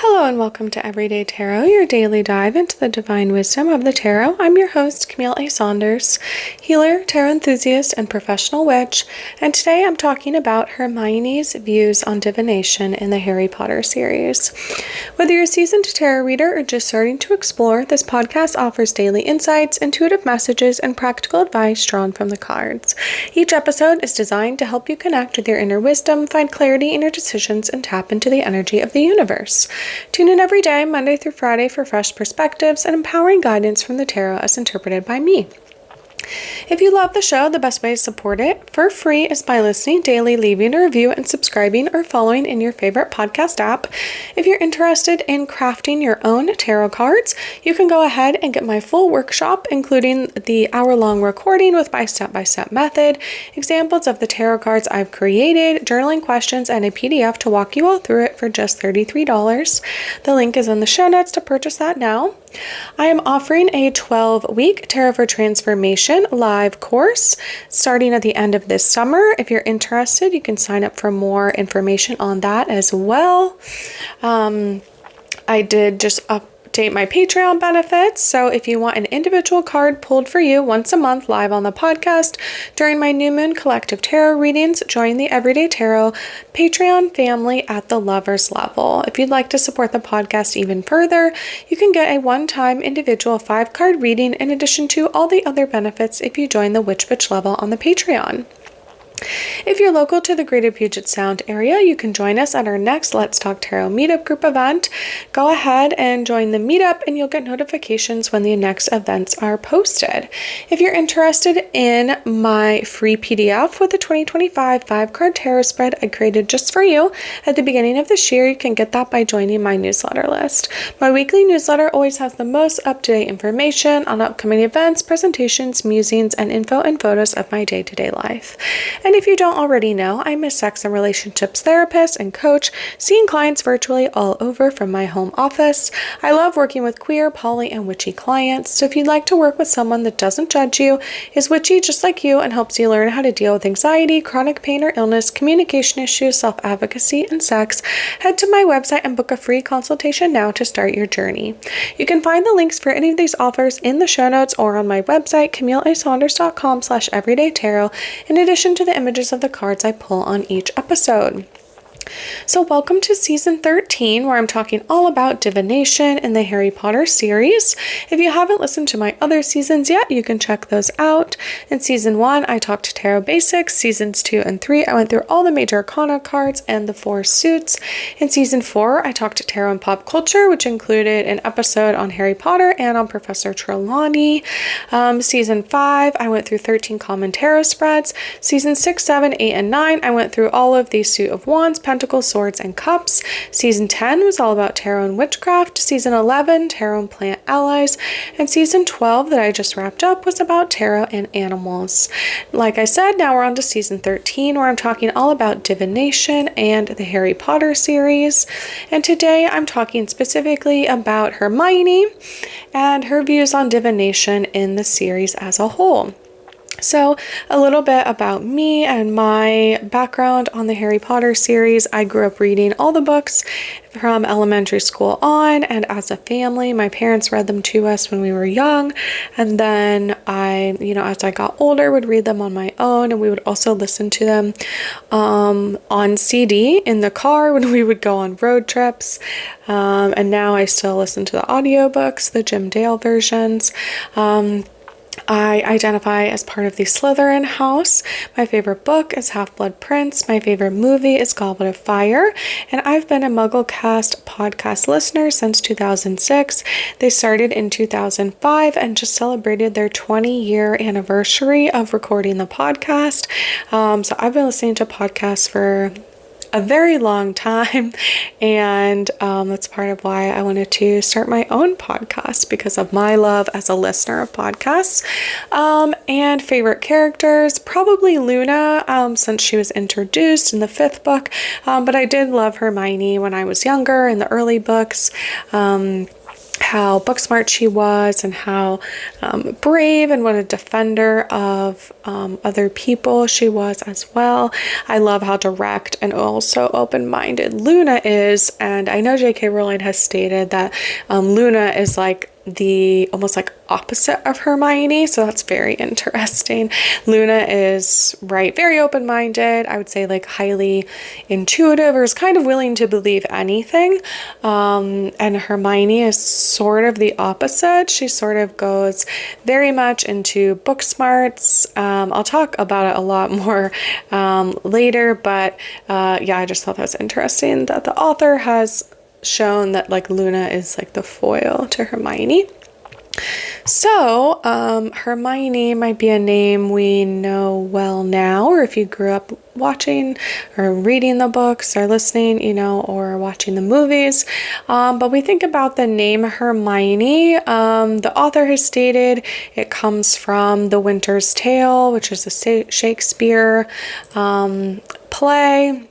Hello and welcome to Everyday Tarot, your daily dive into the divine wisdom of the tarot. I'm your host, Camille A. Saunders, healer, tarot enthusiast, and professional witch, and today I'm talking about Hermione's views on divination in the Harry Potter series. Whether you're a seasoned tarot reader or just starting to explore, this podcast offers daily insights, intuitive messages, and practical advice drawn from the cards. Each episode is designed to help you connect with your inner wisdom, find clarity in your decisions, and tap into the energy of the universe. Tune in every day, Monday through Friday, for fresh perspectives and empowering guidance from the tarot as interpreted by me. If you love the show, the best way to support it for free is by listening daily, leaving a review, and subscribing or following in your favorite podcast app. If you're interested in crafting your own tarot cards, you can go ahead and get my full workshop, including the hour-long recording with my step-by-step method, examples of the tarot cards I've created, journaling questions, and a PDF to walk you all through it for just $33. The link is in the show notes to purchase that now. I am offering a 12-week Tarot for Transformation live course starting at the end of this summer. If you're interested, you can sign up for more information on that as well. I did just update my Patreon benefits, so if you want an individual card pulled for you once a month live on the podcast during my New Moon Collective Tarot readings, join the Everyday Tarot Patreon family at the Lovers level. If you'd like to support the podcast even further, you can get a one-time individual 5-card reading in addition to all the other benefits if you join the Witch Bitch level on the Patreon. If you're local to the greater Puget Sound area, you can join us at our next Let's Talk Tarot meetup group event. Go ahead and join the meetup and you'll get notifications when the next events are posted. If you're interested in my free PDF with the 2025 5-card tarot spread I created just for you at the beginning of this year, you can get that by joining my newsletter list. My weekly newsletter always has the most up-to-date information on upcoming events, presentations, musings, and info and photos of my day-to-day life. And if you don't already know, I'm a sex and relationships therapist and coach, seeing clients virtually all over from my home office. I love working with queer, poly, and witchy clients, so if you'd like to work with someone that doesn't judge you, is witchy just like you, and helps you learn how to deal with anxiety, chronic pain or illness, communication issues, self-advocacy, and sex, head to my website and book a free consultation now to start your journey. You can find the links for any of these offers in the show notes or on my website, CamilleASaunders.com/everydaytarot, in addition to the images of the cards I pull on each episode. So welcome to season 13, where I'm talking all about divination in the Harry Potter series. If you haven't listened to my other seasons yet, you can check those out. In season 1, I talked tarot basics. Seasons 2 and 3, I went through all the major arcana cards and the 4 suits. In season 4, I talked tarot and pop culture, which included an episode on Harry Potter and on Professor Trelawney. Season 5, I went through 13 common tarot spreads. Season 6, 7, 8, and 9, I went through all of the Suit of Wands, Pentacles, Swords, and Cups. Season 10 was all about tarot and witchcraft. Season 11, tarot and plant allies. And season 12 that I just wrapped up was about tarot and animals. Like I said, now we're on to season 13, where I'm talking all about divination and the Harry Potter series. And today I'm talking specifically about Hermione and her views on divination in the series as a whole. So a little bit about me and my background on the Harry Potter series. I grew up reading all the books from elementary school on, and as a family, my parents read them to us when we were young, and then I, as I got older, would read them on my own, and we would also listen to them on CD in the car when we would go on road trips, and now I still listen to the audiobooks, the Jim Dale versions. I identify as part of the Slytherin house. My favorite book is Half-Blood Prince. My favorite movie is Goblet of Fire. And I've been a Mugglecast podcast listener since 2006. They started in 2005 and just celebrated their 20-year anniversary of recording the podcast. So I've been listening to podcasts for a very long time, and that's part of why I wanted to start my own podcast, because of my love as a listener of podcasts. And favorite characters, probably Luna, since she was introduced in the 5th book, but I did love Hermione when I was younger in the early books. how book smart she was and how brave and what a defender of other people she was as well. I love how direct and also open-minded Luna is, and I know J.K. Rowling has stated that Luna is like the almost like opposite of Hermione, so that's very interesting. Luna is very open-minded, I would say like highly intuitive, or is kind of willing to believe anything, and Hermione is sort of the opposite. She sort of goes very much into book smarts. I'll talk about it a lot more later, but yeah, I just thought that was interesting that the author has shown that like Luna is like the foil to Hermione. So Hermione might be a name we know well now, or if you grew up watching or reading the books or listening, you know, or watching the movies. But we think about the name Hermione. The author has stated it comes from The Winter's Tale, which is a Shakespeare play.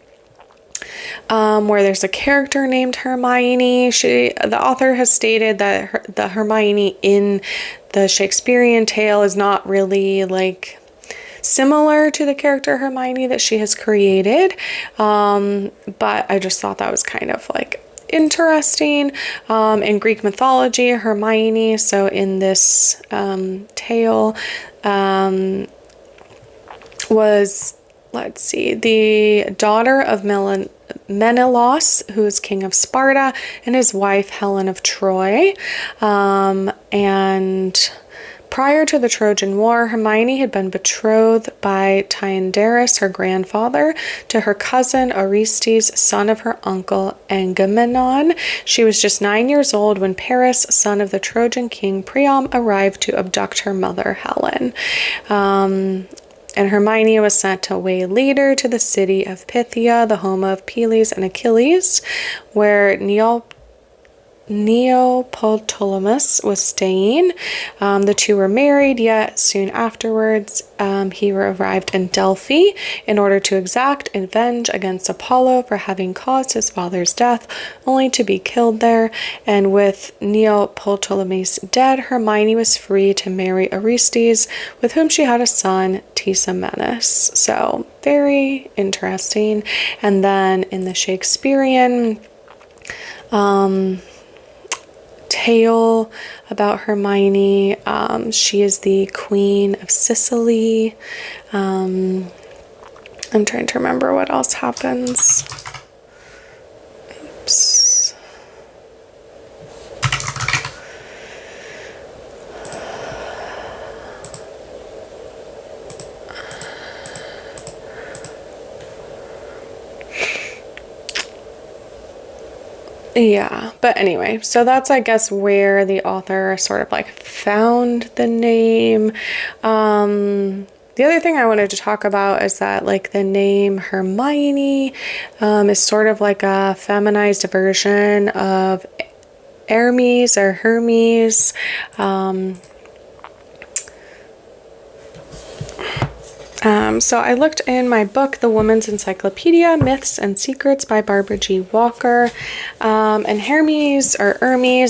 Where there's a character named Hermione. The author has stated that the Hermione in the Shakespearean tale is not really like similar to the character Hermione that she has created, but I just thought that was kind of like interesting. In Greek mythology, Hermione, so in this tale, was, let's see, the daughter of Menelaus, who is king of Sparta, and his wife Helen of Troy. And prior to the Trojan War, Hermione had been betrothed by Tyndareus, her grandfather, to her cousin Orestes, son of her uncle Agamemnon. She was just 9 years old when Paris, son of the Trojan king Priam, arrived to abduct her mother Helen. And Hermione was sent away later to the city of Phthia, the home of Peleus and Achilles, where Neoptolemus was staying. The two were married, yet soon afterwards he arrived in Delphi in order to exact revenge against Apollo for having caused his father's death, only to be killed there. And with Neoptolemus dead, Hermione was free to marry Orestes, with whom she had a son, Tissamenus. So very interesting. And then in the Shakespearean tale about Hermione, she is the Queen of Sicily. I'm trying to remember what else happens. Oops. Yeah, but anyway, so that's, I guess, where the author sort of like found the name. The other thing I wanted to talk about is that like the name Hermione is sort of like a feminized version of Hermes or Hermes. So I looked in my book, The Woman's Encyclopedia, Myths and Secrets by Barbara G. Walker. And Hermes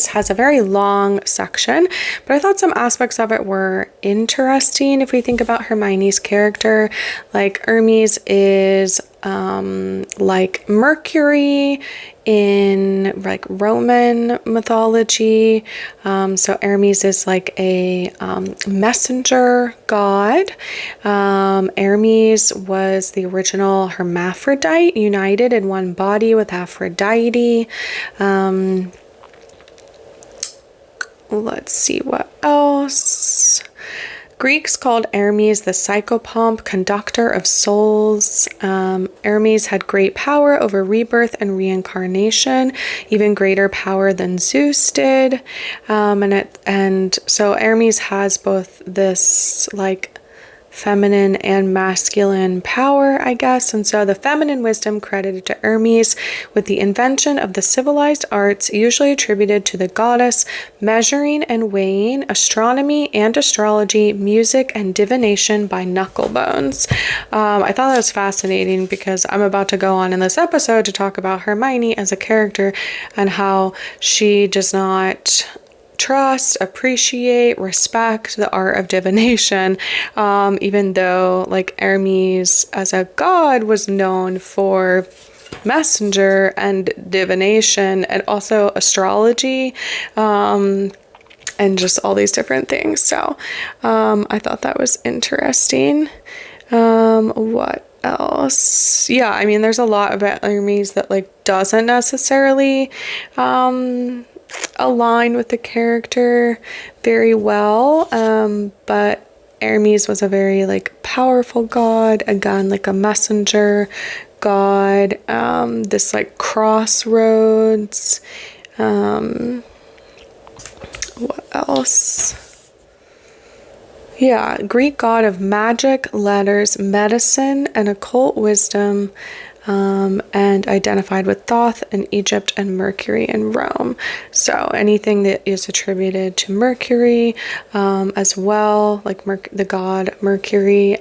has a very long section, but I thought some aspects of it were interesting. If we think about Hermione's character, like Hermes is like Mercury in like Roman mythology. So Hermes is like a messenger god. Hermes was the original hermaphrodite, united in one body with Aphrodite. Let's see what else. Greeks called Hermes the psychopomp, conductor of souls. Hermes had great power over rebirth and reincarnation, even greater power than Zeus did. And so Hermes has both this like feminine and masculine power, I guess. And so the feminine wisdom credited to Hermes with the invention of the civilized arts, usually attributed to the goddess, measuring and weighing, astronomy and astrology, music and divination by knuckle bones. I thought that was fascinating because I'm about to go on in this episode to talk about Hermione as a character and how she does not trust, appreciate, respect the art of divination, even though like Hermes as a god was known for messenger and divination and also astrology, and just all these different things. So I thought that was interesting. What else? Yeah, I mean, there's a lot about Hermes that like doesn't necessarily align with the character very well, but Hermes was a very like powerful god, again like a messenger god, this like crossroads. What else? Yeah, Greek god of magic, letters, medicine, and occult wisdom, and identified with Thoth in Egypt and Mercury in Rome. So anything that is attributed to Mercury as well, like the god Mercury,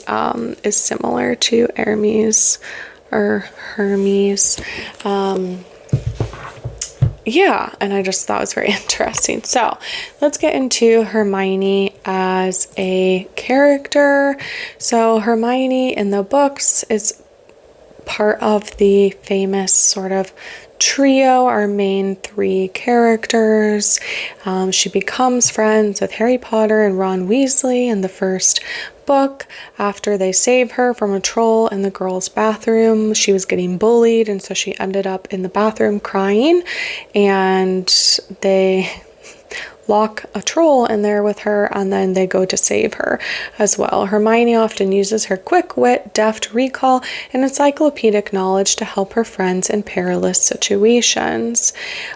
is similar to Hermes or Hermes. Yeah, and I just thought it was very interesting. So let's get into Hermione as a character. So Hermione in the books is part of the famous sort of trio, our main three characters. She becomes friends with Harry Potter and Ron Weasley in the first book after they save her from a troll in the girls' bathroom. She was getting bullied, and so she ended up in the bathroom crying, and they lock a troll in there with her, and then they go to save her as well. Hermione often uses her quick wit, deft recall, and encyclopedic knowledge to help her friends in perilous situations.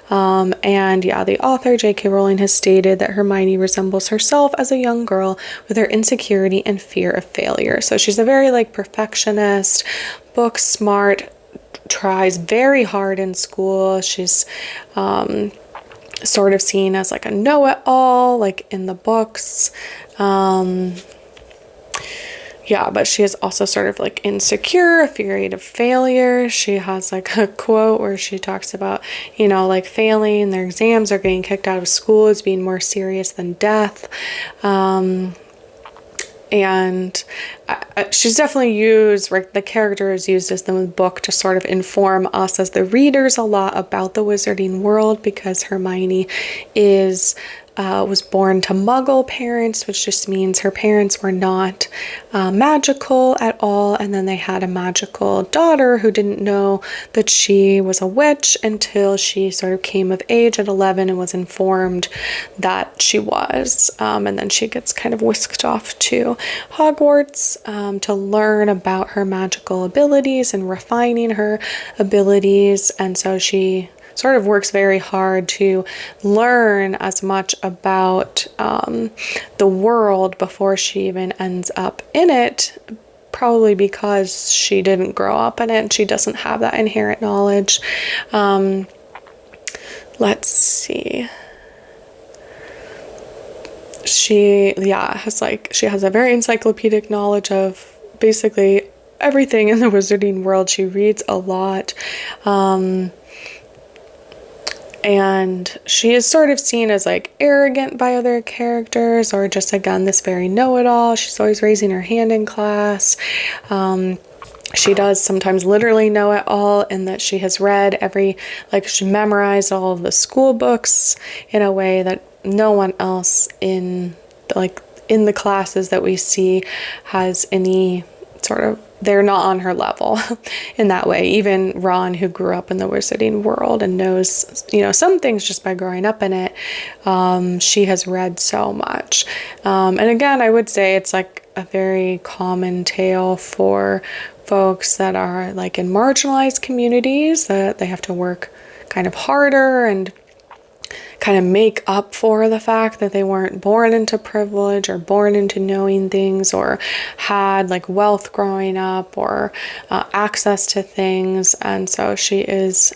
And yeah, the author J.K. Rowling has stated that Hermione resembles herself as a young girl with her insecurity and fear of failure. So she's a very like perfectionist, book smart, tries very hard in school. She's sort of seen as like a know-it-all, like in the books. Yeah, but she is also sort of like insecure, afraid of failure. She has like a quote where she talks about, you know, like failing their exams or getting kicked out of school as being more serious than death. And she's definitely used, like the character is used as the book to sort of inform us as the readers a lot about the wizarding world, because Hermione was born to Muggle parents, which just means her parents were not magical at all, and then they had a magical daughter who didn't know that she was a witch until she sort of came of age at 11 and was informed that she was, and then she gets kind of whisked off to Hogwarts to learn about her magical abilities and refining her abilities, and so she sort of works very hard to learn as much about the world before she even ends up in it, probably because she didn't grow up in it and she doesn't have that inherent knowledge. Let's see. She has a very encyclopedic knowledge of basically everything in the wizarding world. She reads a lot. And she is sort of seen as like arrogant by other characters, or just again this very know-it-all. She's always raising her hand in class. She does sometimes literally know it all, in that she has read she memorized all of the school books in a way that no one else in the classes that we see has any sort of, they're not on her level in that way. Even Ron, who grew up in the wizarding world and knows, you know, some things just by growing up in it, she has read so much. And again, I would say it's like a very common tale for folks that are like in marginalized communities, that they have to work kind of harder and kind of make up for the fact that they weren't born into privilege or born into knowing things, or had like wealth growing up, or access to things. And so she is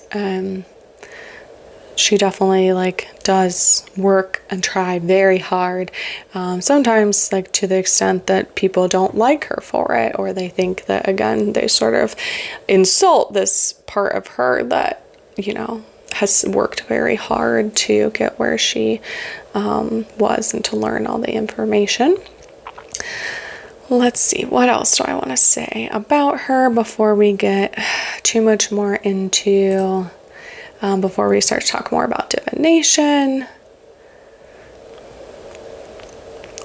she definitely like does work and try very hard, sometimes like to the extent that people don't like her for it, or they think that, again, they sort of insult this part of her that, you know, has worked very hard to get where she was and to learn all the information. Let's see, what else do I want to say about her before we get too much more into, before we start to talk more about divination.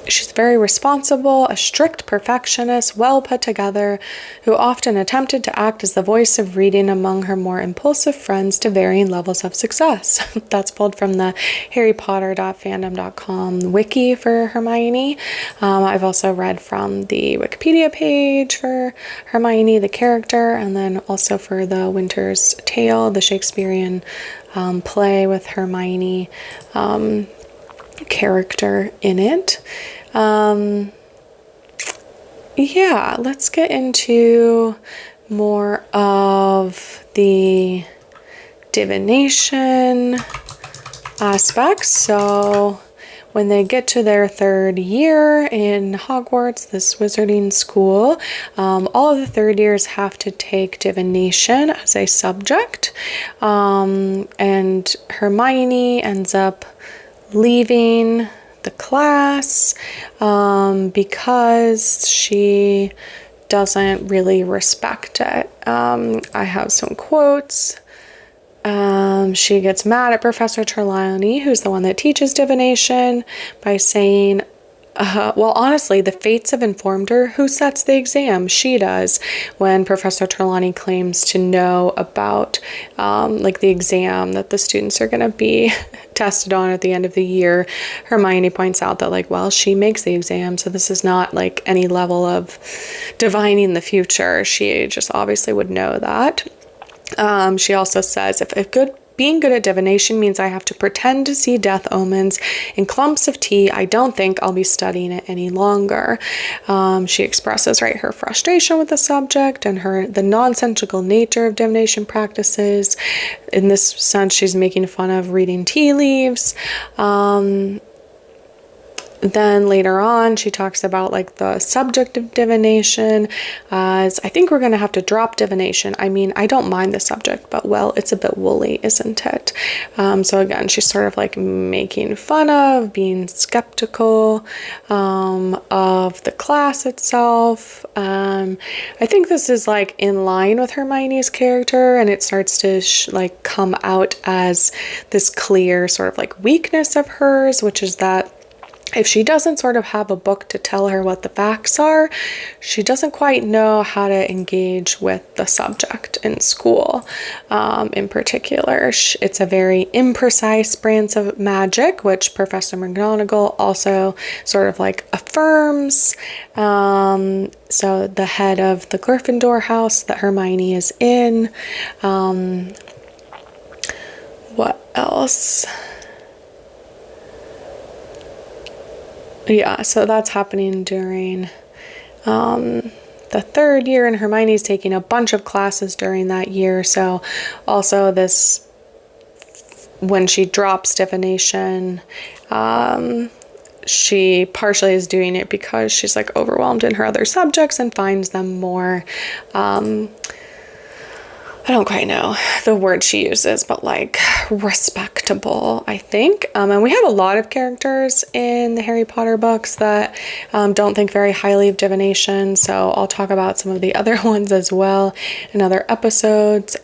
She's very responsible, a strict perfectionist, well put together, who often attempted to act as the voice of reading among her more impulsive friends to varying levels of success. That's pulled from the harrypotter.fandom.com wiki for Hermione. I've also read from the Wikipedia page for Hermione, the character, and then also for the Winter's Tale, the Shakespearean play with Hermione character in it. Yeah, let's get into more of the divination aspects. So when they get to their 3rd year in Hogwarts, this wizarding school, all of the 3rd years have to take divination as a subject. And Hermione ends up leaving the class because she doesn't really respect it. I have some quotes. She gets mad at Professor Trelawney, who's the one that teaches divination, by saying, well, honestly, the fates have informed her. Who sets the exam? She does. When Professor Trelawney claims to know about like the exam that the students are going to be tested on at the end of the year, Hermione points out that, like, well, she makes the exam, so this is not like any level of divining the future. She just obviously would know that. She also says, being good at divination means I have to pretend to see death omens in clumps of tea, I don't think I'll be studying it any longer. She expresses, right, her frustration with the subject and the nonsensical nature of divination practices. In this sense, she's making fun of reading tea leaves. Then later on, she talks about, like, the subject of divination as, I think we're going to have to drop divination. I mean, I don't mind the subject, but, well, it's a bit woolly, isn't it? So again, she's sort of like making fun of, being skeptical of the class itself. I think this is, like, in line with Hermione's character, and it starts to like come out as this clear sort of like weakness of hers, which is that if she doesn't sort of have a book to tell her what the facts are, she doesn't quite know how to engage with the subject in school. In particular, it's a very imprecise branch of magic, which Professor McGonagall also sort of like affirms. So the head of the Gryffindor house that Hermione is in. What else? Yeah, so that's happening during the 3rd year, and Hermione's taking a bunch of classes during that year. So also this, when she drops divination, she partially is doing it because she's like overwhelmed in her other subjects and finds them more, I don't quite know the word she uses, but like respectable, I think. And we have a lot of characters in the Harry Potter books that don't think very highly of divination. So I'll talk about some of the other ones as well in other episodes.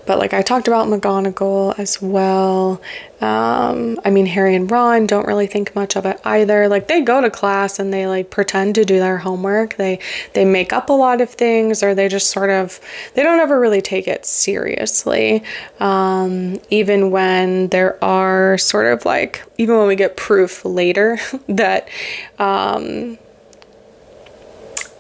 But like I talked about McGonagall as well. I mean, Harry and Ron don't really think much of it either. Like they go to class and they like pretend to do their homework. They make up a lot of things, or they just sort of, they don't ever really take it seriously. Even when there are sort of like, even when we get proof later that,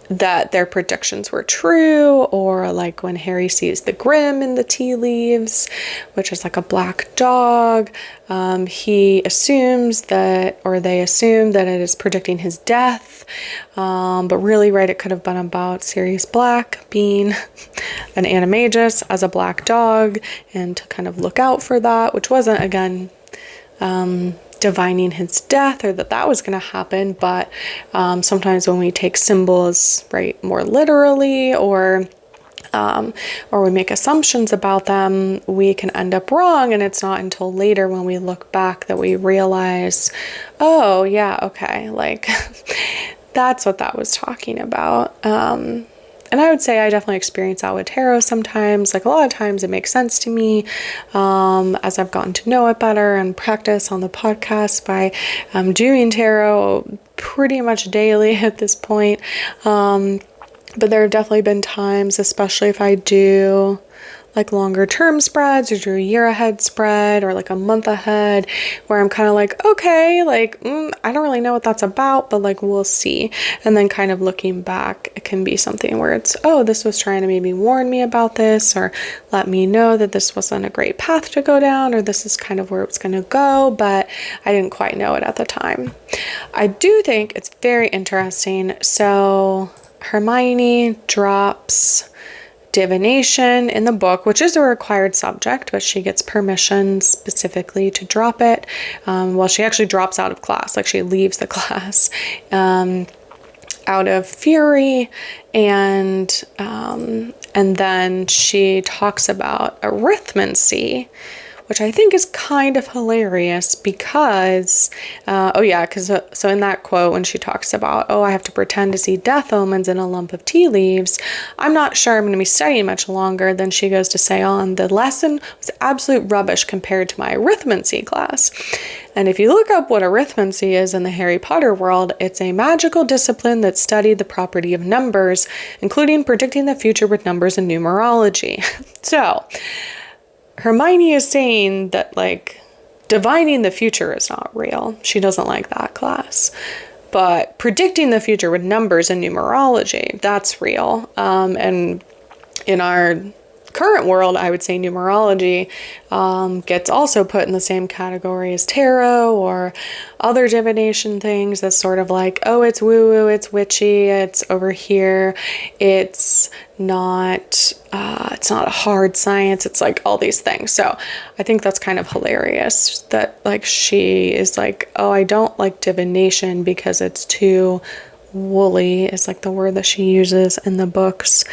that their predictions were true, or like when Harry sees the Grim in the tea leaves, which is like a black dog, he assumes that, or they assume that it is predicting his death, but really, right, it could have been about Sirius Black being an animagus as a black dog, and to kind of look out for that, which wasn't, again, divining his death, or that was going to happen, but sometimes when we take symbols, right, more literally, or or we make assumptions about them, we can end up wrong. And it's not until later when we look back that we realize, oh yeah, okay, like that's what that was talking about. And I would say I definitely experience that with tarot sometimes. Like a lot of times it makes sense to me as I've gotten to know it better and practice on the podcast by doing tarot pretty much daily at this point. But there have definitely been times, especially if I do like longer term spreads or do a year ahead spread or like a month ahead, where I'm kind of like, okay, like, I don't really know what that's about, but like, we'll see. And then kind of looking back, it can be something where it's, oh, this was trying to maybe warn me about this, or let me know that this wasn't a great path to go down, or this is kind of where it's going to go, but I didn't quite know it at the time. I do think it's very interesting. So Hermione drops divination in the book, which is a required subject, but she gets permission specifically to drop it. Well, she actually drops out of class, like she leaves the class out of fury, and then she talks about arithmancy, which I think is kind of hilarious because, so in that quote, when she talks about, oh, I have to pretend to see death omens in a lump of tea leaves, I'm not sure I'm going to be studying much longer. Then she goes to say on, the lesson was absolute rubbish compared to my arithmancy class. And if you look up what arithmancy is in the Harry Potter world, it's a magical discipline that studied the property of numbers, including predicting the future with numbers and numerology. So Hermione is saying that, like, divining the future is not real. She doesn't like that class. But predicting the future with numbers and numerology, that's real. And in our current world, I would say numerology gets also put in the same category as tarot or other divination things. That's sort of like, oh, it's woo-woo, it's witchy, it's over here, it's not a hard science, it's like all these things. So I think that's kind of hilarious that, like, she is like, oh, I don't like divination because it's too woolly, is like the word that she uses in the books.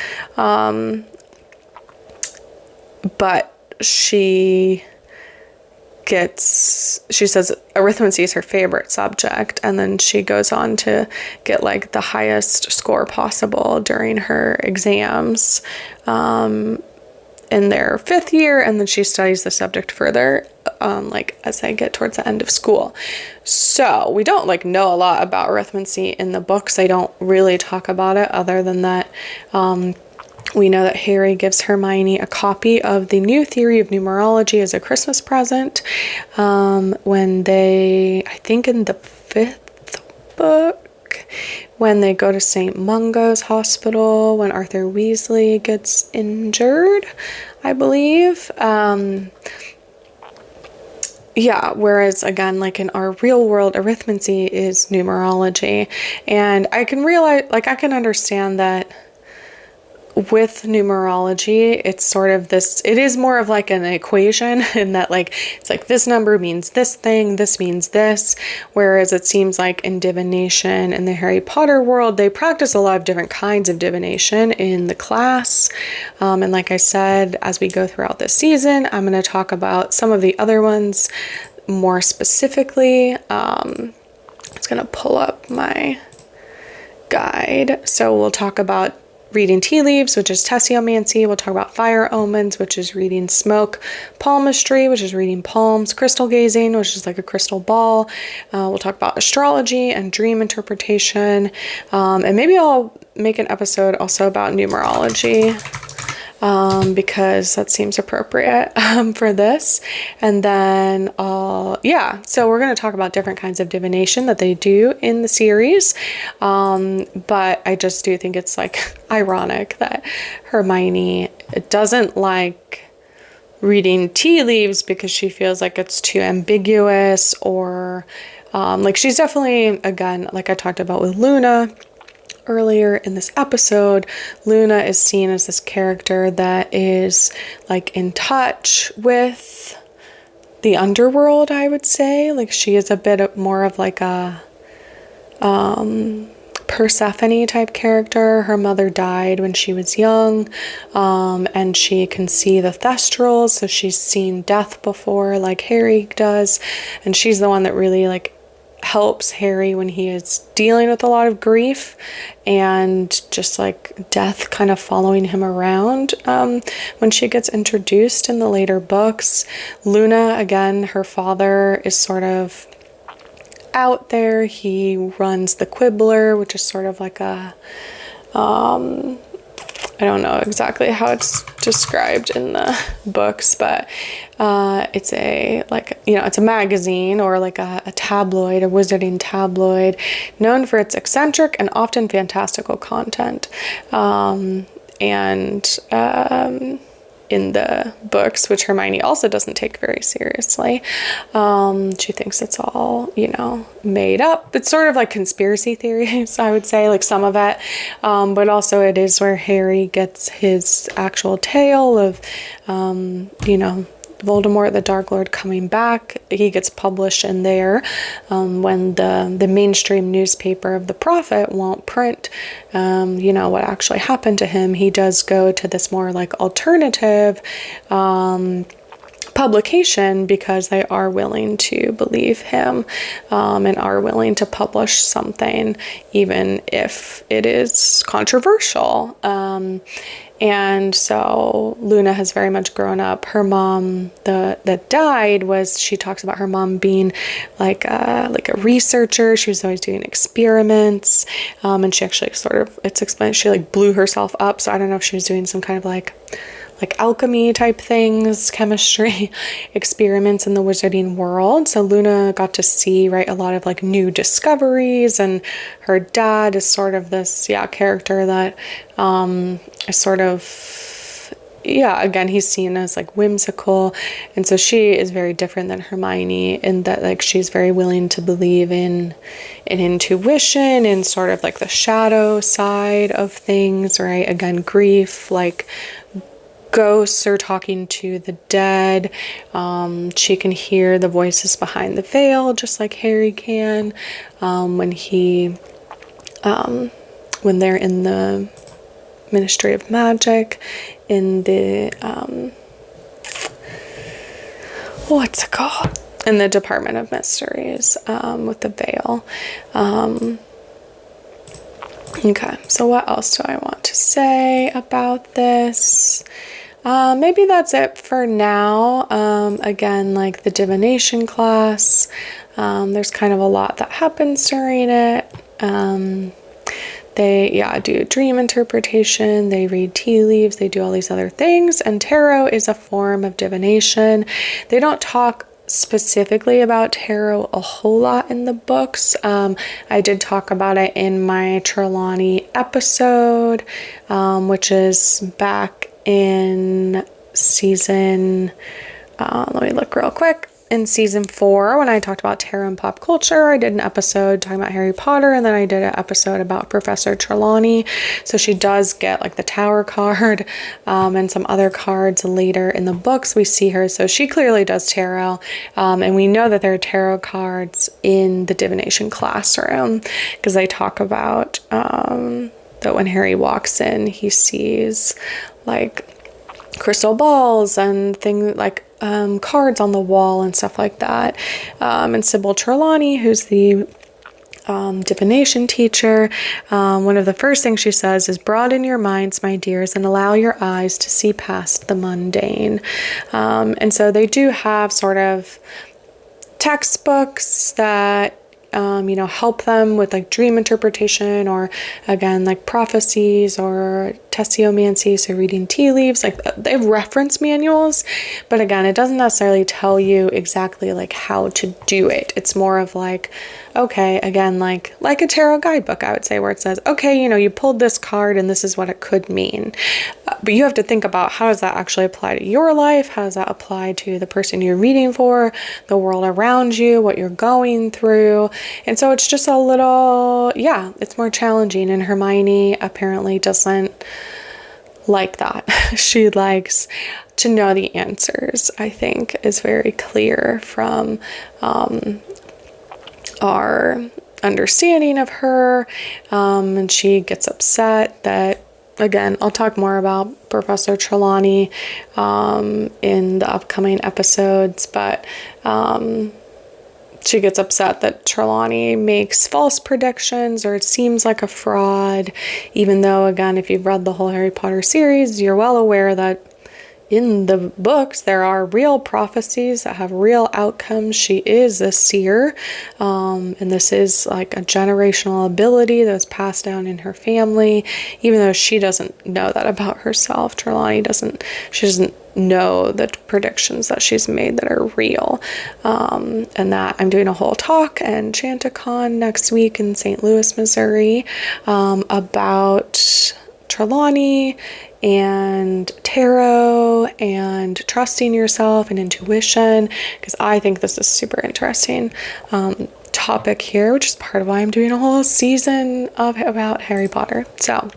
But she says arithmancy is her favorite subject, and then she goes on to get like the highest score possible during her exams in their 5th year, and then she studies the subject further like as they get towards the end of school. So we don't like know a lot about arithmancy in the books. They don't really talk about it other than that we know that Harry gives Hermione a copy of the new theory of numerology as a Christmas present when they, I think in the 5th book, when they go to St. Mungo's Hospital, when Arthur Weasley gets injured, I believe. Whereas again, like in our real world, arithmancy is numerology. And I can understand that with numerology, it's sort of this, it is more of like an equation in that, like, it's like this number means this thing, this means this, whereas it seems like in divination in the Harry Potter world, they practice a lot of different kinds of divination in the class. And like I said, as we go throughout this season, I'm going to talk about some of the other ones more specifically. I'm just going to pull up my guide. So we'll talk about reading tea leaves, which is tessiomancy. We'll talk about fire omens, which is reading smoke, palmistry, which is reading palms, crystal gazing, which is like a crystal ball. We'll talk about astrology and dream interpretation. And maybe I'll make an episode also about numerology because that seems appropriate for this. And then so we're going to talk about different kinds of divination that they do in the series. But I just do think it's like ironic that Hermione doesn't like reading tea leaves because she feels like it's too ambiguous, or like she's definitely, again, like I talked about with Luna earlier in this episode, Luna is seen as this character that is like in touch with the underworld, I would say. Like she is a bit more of like a Persephone type character. Her mother died when she was young, and she can see the thestrals, so she's seen death before like Harry does, and she's the one that really like helps Harry when he is dealing with a lot of grief and just like death kind of following him around when she gets introduced in the later books. Luna, again, her father is sort of out there. He runs the Quibbler, which is sort of like a I don't know exactly how it's described in the books, but it's a it's a magazine or like a tabloid, a wizarding tabloid, known for its eccentric and often fantastical content. In the books, which Hermione also doesn't take very seriously, she thinks it's all, made up. It's sort of like conspiracy theories, I would say, like some of it, but also it is where Harry gets his actual tale of, Voldemort, the Dark Lord, coming back. He gets published in there when the mainstream newspaper of the Prophet won't print, what actually happened to him. He does go to this more like alternative publication because they are willing to believe him and are willing to publish something even if it is controversial. And so Luna has very much grown up. Her mom that died she talks about her mom being like a researcher. She was always doing experiments. And she actually it's explained, she like blew herself up. So I don't know if she was doing some kind of like alchemy type things, chemistry experiments in the wizarding world. So Luna got to see, a lot of like new discoveries, and her dad is sort of this, character that is sort of, again, he's seen as like whimsical. And so she is very different than Hermione in that like she's very willing to believe in intuition and sort of like the shadow side of things, right? Again, grief, like ghosts are talking to the dead. She can hear the voices behind the veil, just like Harry can. When they're in the Ministry of Magic, in the what's it called? In the Department of Mysteries, with the veil. Okay, so what else do I want to say about this? Maybe that's it for now. Again, like the divination class, there's kind of a lot that happens during it. They do dream interpretation, they read tea leaves, they do all these other things, and tarot is a form of divination. They don't talk specifically about tarot a whole lot in the books. I did talk about it in my Trelawney episode, which is back in season, let me look real quick. In season 4, when I talked about tarot and pop culture, I did an episode talking about Harry Potter, and then I did an episode about Professor Trelawney. So she does get like the Tower card, and some other cards later in the books. We see her, so she clearly does tarot, and we know that there are tarot cards in the divination classroom because they talk about that when Harry walks in, he sees like crystal balls and things like cards on the wall and stuff like that. And Sybil Trelawney, who's the divination teacher, one of the first things she says is, broaden your minds, my dears, and allow your eyes to see past the mundane. And so they do have sort of textbooks that help them with like dream interpretation, or again, like prophecies or tessiomancy, so reading tea leaves. Like they have reference manuals, but again, it doesn't necessarily tell you exactly like how to do it. It's more of like, okay, again, like a tarot guidebook, I would say, where it says, okay, you pulled this card and this is what it could mean. But you have to think about, how does that actually apply to your life? How does that apply to the person you're reading for, the world around you, what you're going through? And so it's just a little, it's more challenging. And Hermione apparently doesn't like that. She likes to know the answers, I think, is very clear from our understanding of her, and she gets upset that, again, I'll talk more about Professor Trelawney in the upcoming episodes, but she gets upset that Trelawney makes false predictions, or it seems like a fraud, even though, again, if you've read the whole Harry Potter series, you're well aware that in the books there are real prophecies that have real outcomes. She is a seer, and this is like a generational ability that's passed down in her family, even though she doesn't know that about herself. Trelawney doesn't know the predictions that she's made that are real, and that I'm doing a whole talk and Chanticon next week in St. Louis, Missouri, about Trelawney and tarot and trusting yourself and intuition, because I think this is super interesting topic here, which is part of why I'm doing a whole season about Harry Potter. So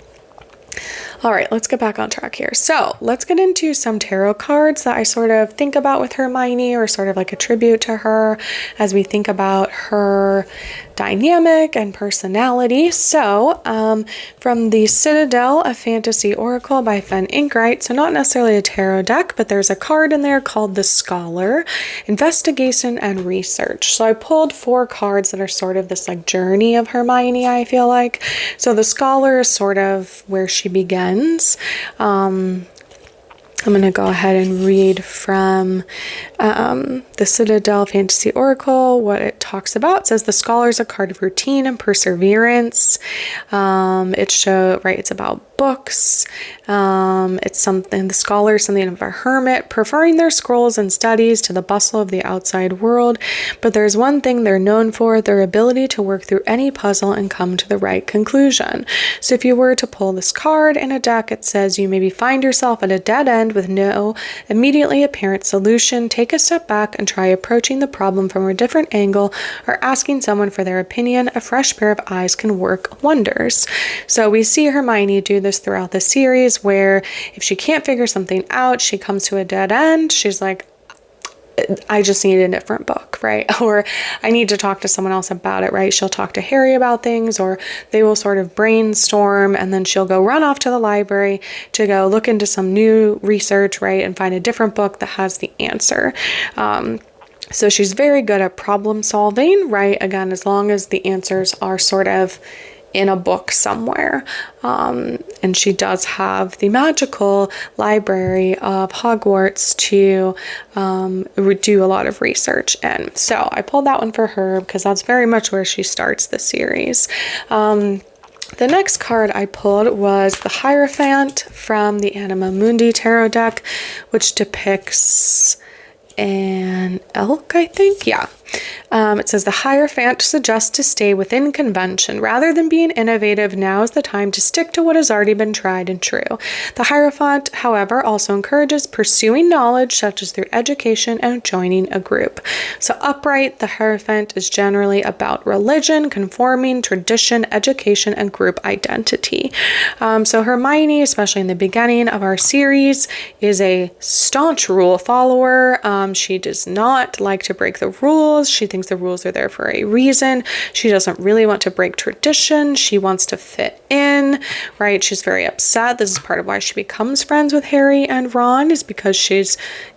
all right, let's get back on track here. So let's get into some tarot cards that I sort of think about with Hermione, or sort of like a tribute to her as we think about her dynamic and personality. So from the Citadel, a Fantasy Oracle by Fen Inkwright. So not necessarily a tarot deck, but there's a card in there called the Scholar, Investigation and Research. So I pulled 4 cards that are sort of this like journey of Hermione, I feel like. So the Scholar is sort of where she begins. I'm going to go ahead and read from the Citadel Fantasy Oracle what it talks about. It says the Scholar is a card of routine and perseverance. It's about books. It's something, the Scholar is something of a hermit, preferring their scrolls and studies to the bustle of the outside world. But there's one thing they're known for, their ability to work through any puzzle and come to the right conclusion. So if you were to pull this card in a deck, it says you maybe find yourself at a dead end with no immediately apparent solution. Take a step back and try approaching the problem from a different angle, or asking someone for their opinion. A fresh pair of eyes can work wonders. So we see Hermione do this throughout the series, where if she can't figure something out, she comes to a dead end. She's like, I just need a different book, right? Or I need to talk to someone else about it, right? She'll talk to Harry about things, or they will sort of brainstorm, and then she'll go run off to the library to go look into some new research, right? And find a different book that has the answer. So she's very good at problem solving, right? Again, as long as the answers are sort of in a book somewhere. And she does have the magical library of Hogwarts to do a lot of research in. So I pulled that one for her because that's very much where she starts the series. The next card I pulled was the Hierophant from the Anima Mundi tarot deck, which depicts an elk, I think. Yeah. It says the Hierophant suggests to stay within convention. Rather than being innovative, now is the time to stick to what has already been tried and true. The Hierophant, however, also encourages pursuing knowledge, such as through education and joining a group. So upright, the Hierophant is generally about religion, conforming, tradition, education, and group identity. So Hermione, especially in the beginning of our series, is a staunch rule follower. She does not like to break the rules. She thinks the rules are there for a reason. She doesn't really want to break tradition. She wants to fit in, right? She's very upset. This is part of why she becomes friends with Harry and Ron, is because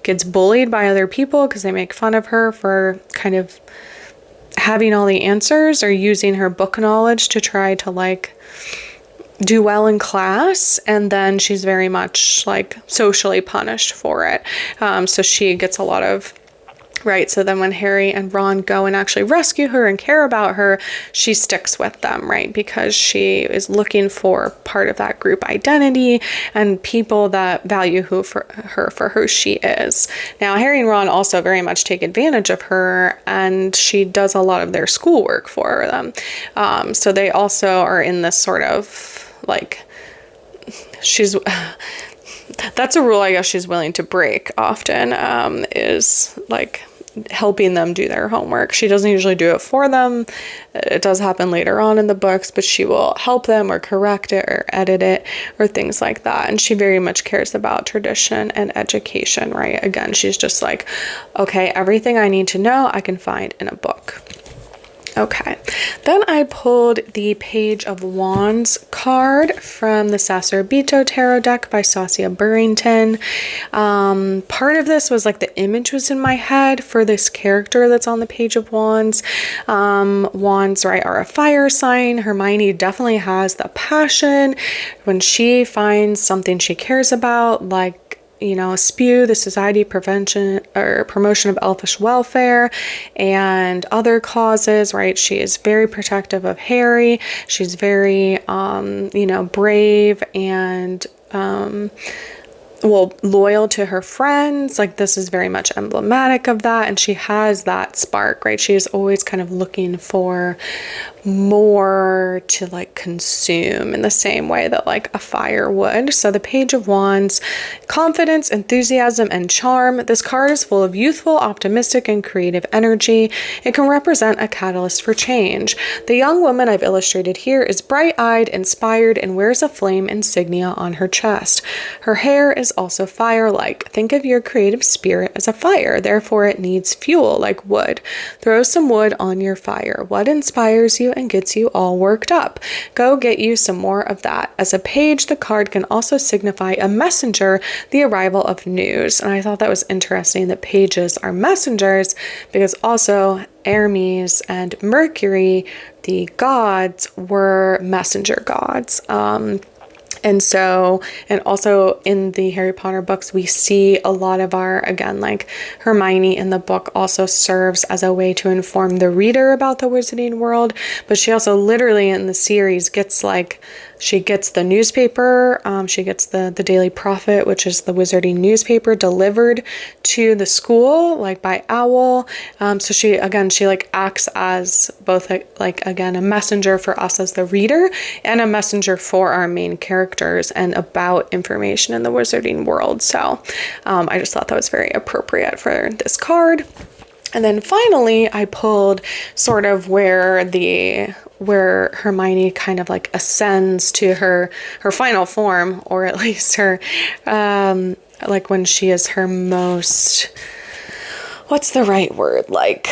gets bullied by other people because they make fun of her for kind of having all the answers, or using her book knowledge to try to like do well in class, and then she's very much like socially punished for it. So she gets a lot of right. So then when Harry and Ron go and actually rescue her and care about her, she sticks with them, right? Because she is looking for part of that group identity and people that value her for who she is. Now, Harry and Ron also very much take advantage of her, and she does a lot of their schoolwork for them. So they also are in this sort of like, that's a rule I guess she's willing to break often, is like helping them do their homework. She doesn't usually do it for them. It does happen later on in the books, but she will help them or correct it or edit it or things like that. And she very much cares about tradition and education, right? Again, she's just like, okay, everything I need to know, I can find in a book. Okay, then I pulled the Page of Wands card from the Sacerobito Tarot deck by Sasia Burrington. Part of this was like the image was in my head for this character that's on the Page of Wands. Wands, right, are a fire sign. Hermione definitely has the passion when she finds something she cares about, like, you know, spew the society prevention or promotion of elfish welfare and other causes, right? She is very protective of Harry. She's very, you know, brave and, loyal to her friends. Like, this is very much emblematic of that. And she has that spark, right? She is always kind of looking for more to like consume in the same way that like a fire would. So the Page of Wands, confidence, enthusiasm, and charm. This card is full of youthful, optimistic, and creative energy. It can represent a catalyst for change. The young woman I've illustrated here is bright-eyed, inspired, and wears a flame insignia on her chest. Her hair is also fire-like. Think of your creative spirit as a fire, therefore it needs fuel like wood. Throw some wood on your fire. What inspires you and gets you all worked up? Go get you some more of that. As a page, the card can also signify a messenger, the arrival of news. And I thought that was interesting that pages are messengers, because also Hermes and Mercury, the gods, were messenger gods. And also in the Harry Potter books, we see a lot of again, like Hermione in the book also serves as a way to inform the reader about the wizarding world. But she also literally in the series gets she gets the newspaper, she gets the Daily Prophet, which is the wizarding newspaper, delivered to the school, like by owl. So she like acts as both a messenger for us as the reader and a messenger for our main characters and about information in the wizarding world. So I just thought that was very appropriate for this card. And then finally, I pulled sort of where Hermione kind of like ascends to her final form, or at least her, like when she is her most, what's the right word? Like,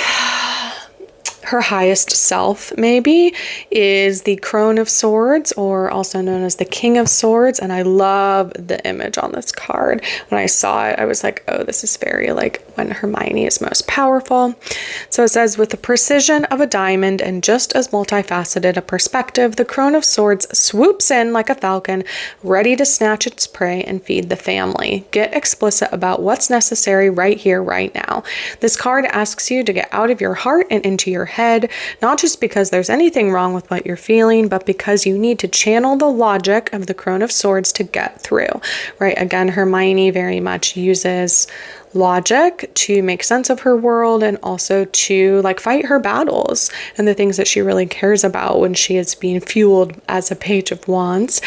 her highest self, maybe, is the Crone of Swords, or also known as the King of Swords. And I love the image on this card. When I saw it, I was like, oh, this is very like when Hermione is most powerful. So it says, with the precision of a diamond and just as multifaceted a perspective, the Crone of Swords swoops in like a falcon, ready to snatch its prey and feed the family. Get explicit about what's necessary right here, right now. This card asks you to get out of your heart and into your head, not just because there's anything wrong with what you're feeling, but because you need to channel the logic of the Crone of Swords to get through, right? Again, Hermione very much uses logic to make sense of her world and also to like fight her battles and the things that she really cares about when she is being fueled as a Page of Wands.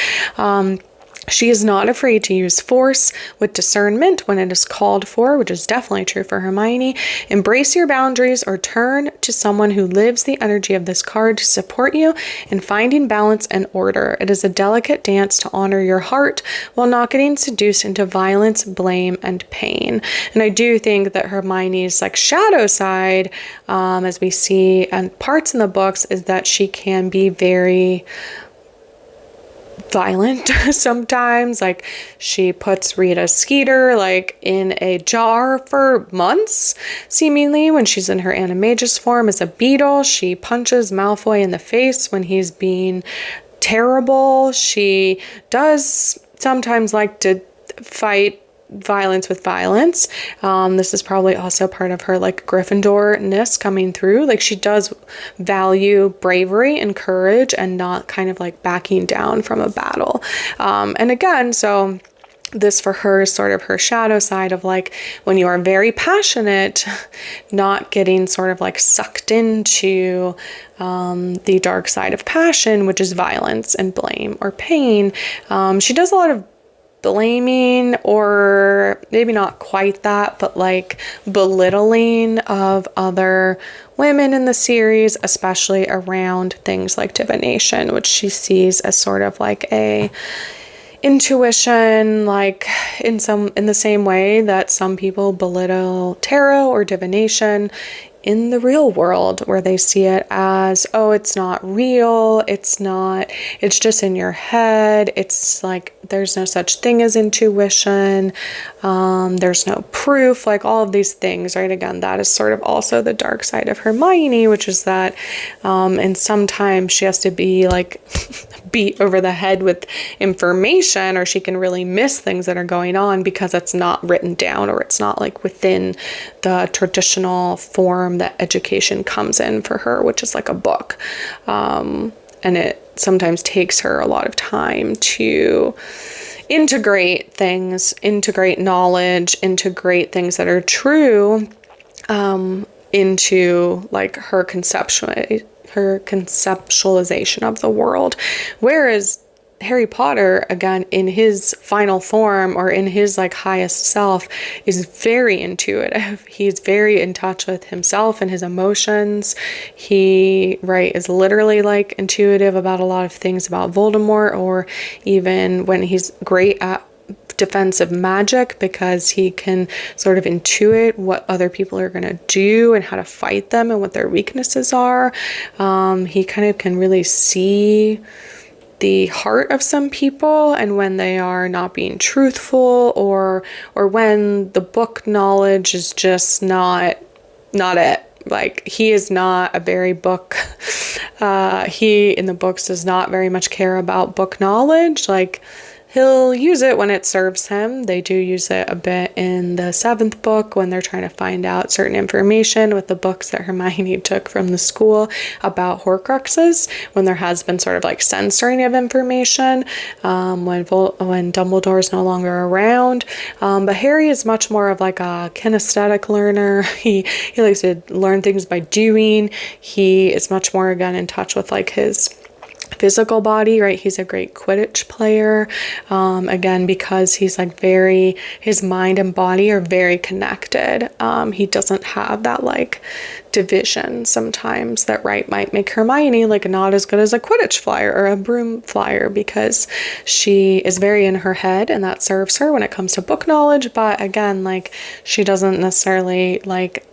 She is not afraid to use force with discernment when it is called for, which is definitely true for Hermione. Embrace your boundaries or turn to someone who lives the energy of this card to support you in finding balance and order. It is a delicate dance to honor your heart while not getting seduced into violence, blame, and pain. And I do think that Hermione's like shadow side, as we see and parts in the books, is that she can be very violent sometimes. Like, she puts Rita Skeeter like in a jar for months, seemingly, when she's in her animagus form as a beetle. She punches Malfoy in the face when he's being terrible. She does sometimes like to fight violence with violence. This is probably also part of her like Gryffindor-ness coming through. Like, she does value bravery and courage and not kind of like backing down from a battle. And again, so this for her is sort of her shadow side of like when you are very passionate, not getting sort of like sucked into the dark side of passion, which is violence and blame or pain. She does a lot of blaming, or maybe not quite that, but like belittling of other women in the series, especially around things like divination, which she sees as sort of like a intuition, like in the same way that some people belittle tarot or divination in the real world, where they see it as, oh, it's not real, it's just in your head, it's like there's no such thing as intuition, there's no proof, like all of these things, right? Again, that is sort of also the dark side of Hermione, which is that and sometimes she has to be like beat over the head with information, or she can really miss things that are going on because it's not written down, or it's not like within the traditional form that education comes in for her, which is like a book. And it sometimes takes her a lot of time to integrate things, integrate knowledge, integrate things that are true into like her conceptualization of the world. Whereas Harry Potter, again, in his final form, or in his like highest self, is very intuitive. He's very in touch with himself and his emotions. He, right, is literally like intuitive about a lot of things about Voldemort, or even when he's great at defensive magic, because he can sort of intuit what other people are going to do and how to fight them and what their weaknesses are. He kind of can really see the heart of some people, and when they are not being truthful, or when the book knowledge is just not it. Like, he is not a very book, he in the books does not very much care about book knowledge. Like, he'll use it when it serves him. They do use it a bit in the 7th book when they're trying to find out certain information with the books that Hermione took from the school about Horcruxes, when there has been sort of like censoring of information, when Dumbledore is no longer around. But Harry is much more of like a kinesthetic learner. He likes to learn things by doing. He is much more, again, in touch with like his physical body, right? He's a great Quidditch player, again, because he's like his mind and body are very connected. He doesn't have that like division sometimes that, right, might make Hermione like not as good as a Quidditch flyer or a broom flyer, because she is very in her head, and that serves her when it comes to book knowledge. But again, like, she doesn't necessarily like,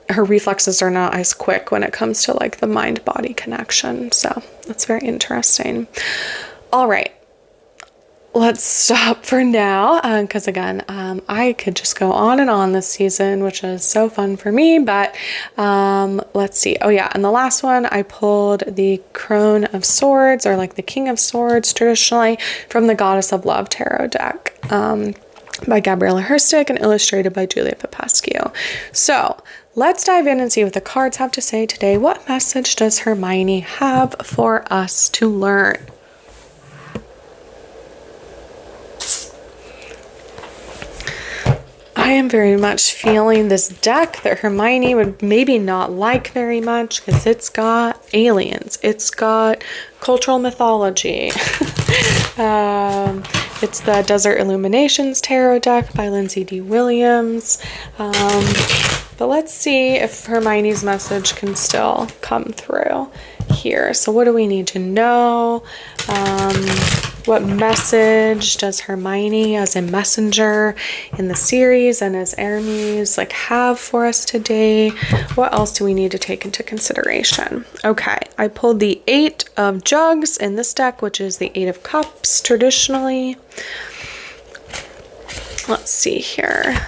her reflexes are not as quick when it comes to like the mind-body connection. So that's very interesting. All right, let's stop for now, because again, I could just go on and on this season, which is so fun for me. But let's see. Oh yeah, and the last one, I pulled the Crone of Swords, or like the King of Swords traditionally, from the Goddess of Love tarot deck. By Gabriella Herstick and illustrated by Julia Popescu. So let's dive in and see what the cards have to say today. What message does Hermione have for us to learn? I am very much feeling this deck that Hermione would maybe not like very much, because it's got aliens, it's got cultural mythology. It's the Desert Illuminations Tarot deck by Lindsay D. Williams. But let's see if Hermione's message can still come through here. So what do we need to know? What message does Hermione as a messenger in the series and as Hermes like have for us today? What else do we need to take into consideration? Okay, I pulled the 8 of Jugs in this deck, which is the 8 of Cups traditionally. Let's see here.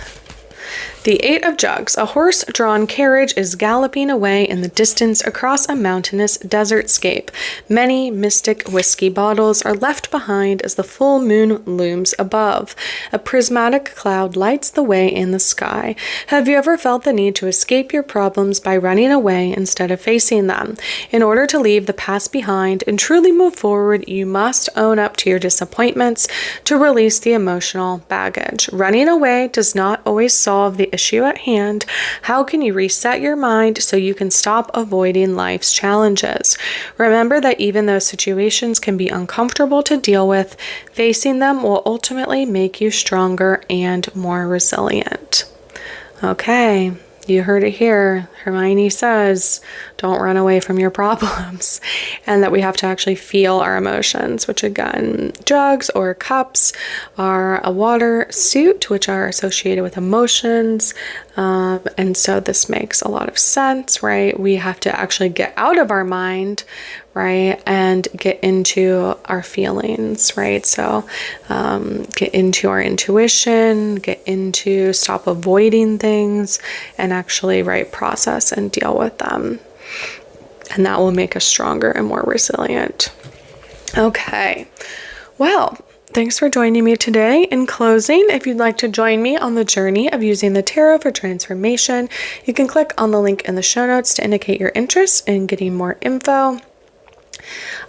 The 8 of Jugs. A horse-drawn carriage is galloping away in the distance across a mountainous desertscape. Many mystic whiskey bottles are left behind as the full moon looms above. A prismatic cloud lights the way in the sky. Have you ever felt the need to escape your problems by running away instead of facing them? In order to leave the past behind and truly move forward, you must own up to your disappointments to release the emotional baggage. Running away does not always solve the issue at hand. How can you reset your mind so you can stop avoiding life's challenges? Remember that even though situations can be uncomfortable to deal with, facing them will ultimately make you stronger and more resilient. Okay, you heard it here. Hermione says, don't run away from your problems, and that we have to actually feel our emotions, which again, jugs or cups are a water suit, which are associated with emotions. And so this makes a lot of sense, right? We have to actually get out of our mind, right? And get into our feelings, right? So get into our intuition, get into stop avoiding things, and actually, right, process and deal with them. And that will make us stronger and more resilient. Okay, well, thanks for joining me today. In closing, if you'd like to join me on the journey of using the tarot for transformation, you can click on the link in the show notes to indicate your interest in getting more info.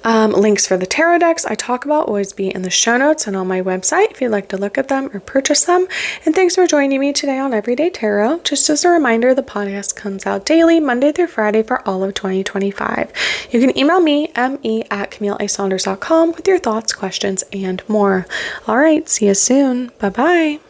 Links for the tarot decks I talk about will always be in the show notes and on my website if you'd like to look at them or purchase them. And thanks for joining me today on Everyday Tarot. Just as a reminder, the podcast comes out daily, Monday through Friday for all of 2025. You can email me, me@CamilleASaunders.com with your thoughts, questions, and more. All right, see you soon. Bye-bye.